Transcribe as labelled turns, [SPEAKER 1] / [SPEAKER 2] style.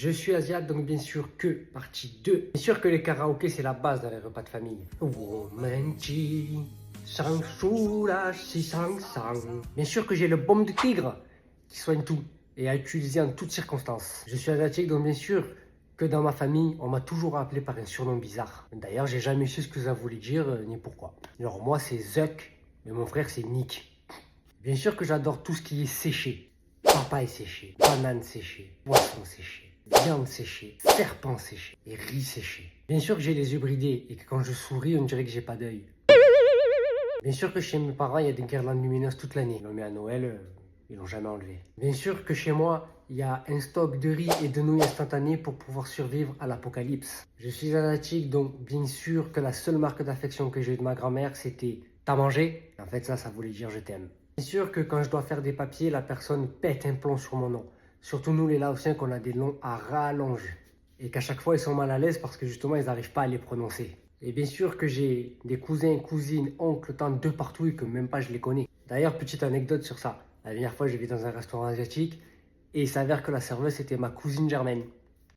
[SPEAKER 1] Je suis asiate, donc bien sûr que partie 2. Bien sûr que les karaokés, c'est la base dans les repas de famille. Womanji, Shangshula, Shishang-sang. Bien sûr que j'ai le baume de tigre qui soigne tout et à utiliser en toutes circonstances. Je suis asiatique, donc bien sûr que dans ma famille, on m'a toujours appelé par un surnom bizarre. D'ailleurs, j'ai jamais su ce que ça voulait dire ni pourquoi. Alors moi, c'est Zuck, mais mon frère, c'est Nick. Bien sûr que j'adore tout ce qui est séché. Papaye séché, banane séchée, poisson séché, viande séchée, serpent séché et riz séché. Bien sûr que j'ai les yeux bridés et que quand je souris, on dirait que j'ai pas d'œil. Bien sûr que chez mes parents, il y a des guirlandes lumineuses toute l'année. Ils l'ont mis à Noël, ils l'ont jamais enlevé. Bien sûr que chez moi, il y a un stock de riz et de nouilles instantanées pour pouvoir survivre à l'apocalypse. Je suis asiatique, donc bien sûr que la seule marque d'affection que j'ai eue de ma grand-mère, c'était « T'as mangé ?» En fait, ça voulait dire « Je t'aime ». Bien sûr que quand je dois faire des papiers, la personne pète un plomb sur mon nom. Surtout nous les Laotiens qu'on a des noms à rallonge. Et qu'à chaque fois ils sont mal à l'aise parce que justement ils n'arrivent pas à les prononcer. Et bien sûr que j'ai des cousins, cousines, oncles, tantes de partout et que même pas je les connais. D'ailleurs, petite anecdote sur ça. La dernière fois je vais dans un restaurant asiatique et il s'avère que la serveuse était ma cousine germaine.